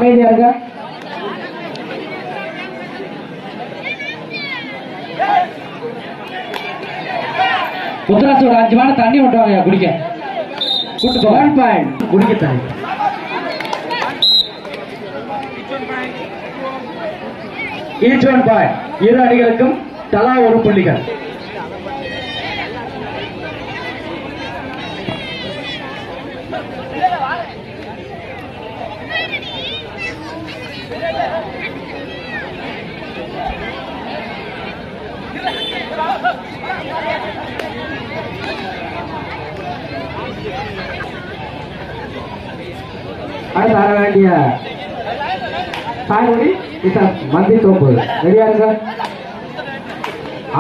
அமைதியா இருக்க. முத்துராசோட 5 வாரம் தண்ணி விட்டுவாங்க குடிக்க. கூட்டு 1 பாயிண்ட் குடிக்க தண்ணி. Each 1 point. இரு அணிகளுக்கும் தலா 1 புள்ளிகள். அடுத்து ஆட வேண்டிய சாய்மொழி மந்தி தோப்பு ரெடியா இருக்க.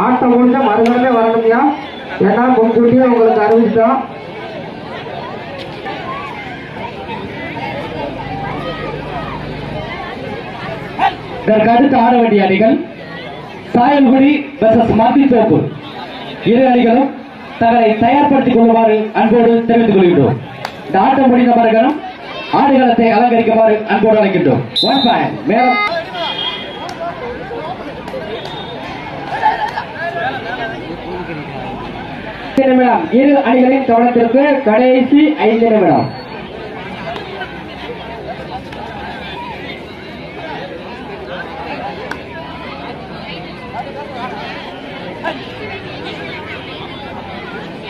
ஆட்டம் முடிஞ்ச மறுபடியுமே வரணும்யா. ஏன்னா முன்கூட்டியே உங்களுக்கு அறிவிச்சிட்டோம். இதற்கு அடுத்து ஆட வேண்டிய அணிகள் சாயல்குடி வெர்சஸ் மந்தி தோப்பு. இரு அணிகளும் தங்களை தயார்படுத்திக் கொள்ளுமாறு அன்போடு தெரிவித்துக் கொள்கிறோம். இந்த ஆட்டம் முடிந்த மறுகணம் ஆடுகளத்தை அலங்கரிக்குமாறு அன்போடு அழைக்கின்றோம். 1 பாயிண்ட் மேலும் நிமிடம். இரு அணிகளின் கவனத்திற்கு கடைசி 5 நிமிடம்.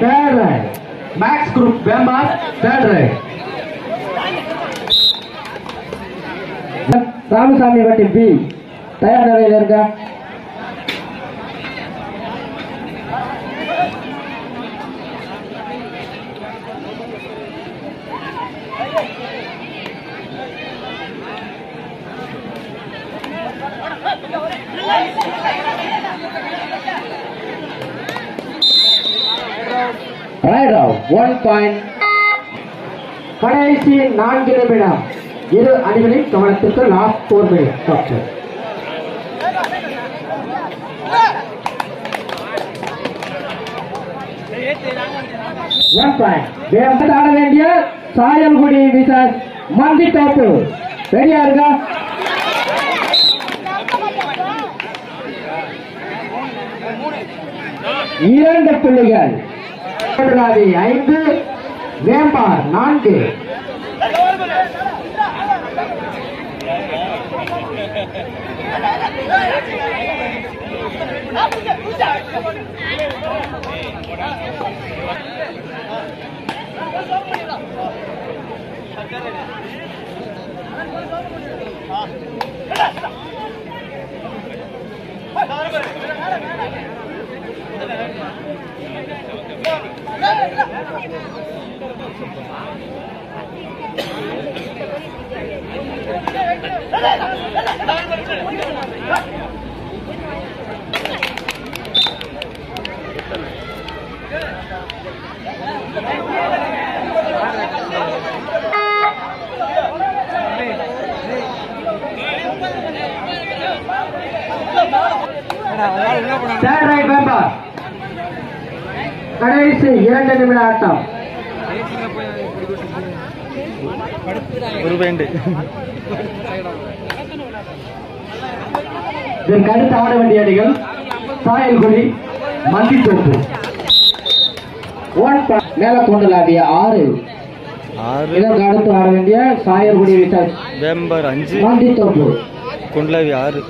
Third right. Max Group Bemba, third right. Ramasamy வட்டி பி தயார் நிலையில் இருக்க. Right out 1 point. கடைசி 4 நிமிடம். இரு அணிகளின் கவனத்திற்கு லாஸ்ட் 4 மினிட். Doctor 1 point. ஆட வேண்டிய சாயல்குடி விசஸ் மந்தி தோப்பு ரெடியா இருக்கா? இரண்டு புள்ளிகள். 5 வேம்பார் 4. கடைசி 2 நிமிட ஆட்டம். இதற்கு அடுத்து ஆட வேண்டிய அணிகள் சாயல்குடி மந்தி தோப்பு. 1 மேல கொண்டலாவிய 6. இதற்கு அடுத்து ஆட வேண்டிய சாயல்குடி விசஸ் வேம்பர் 5 மந்தி தோப்பு கொண்டலாவி 6.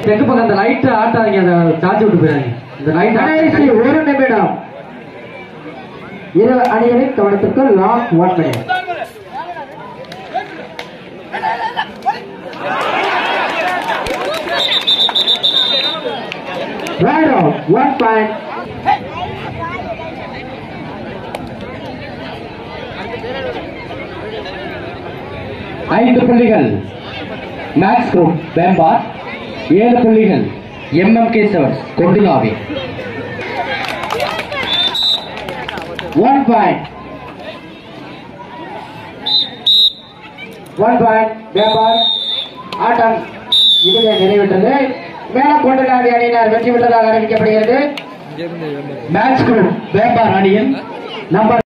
தெற்கு பக்கம் அந்த லைட் ஆட்டாதீங்க, அந்த சார்ஜ் விட்டு போயிடாங்க. இந்த லைட் கடைசி 1 நிமிடம். இரு அணிகளின் கவனத்திற்கு last 1 minute. Right out 1 point. ஐந்து புள்ளிகள் மேக்ஸ் குரூப் வேம்பார், 7 புள்ளிகள் MMK செவன்ஸ் கொண்டுலாவி. 1 point. 1 point வேம்பார். ஆட்டம் இதுவே நிறைவேற்றது. மேல கொண்டுலாவி அணியினர் வெற்றி பெற்றதாக அறிவிக்கப்படுகிறது. மேக்ஸ் குரூப் வேம்பார் அணியின் நம்பர்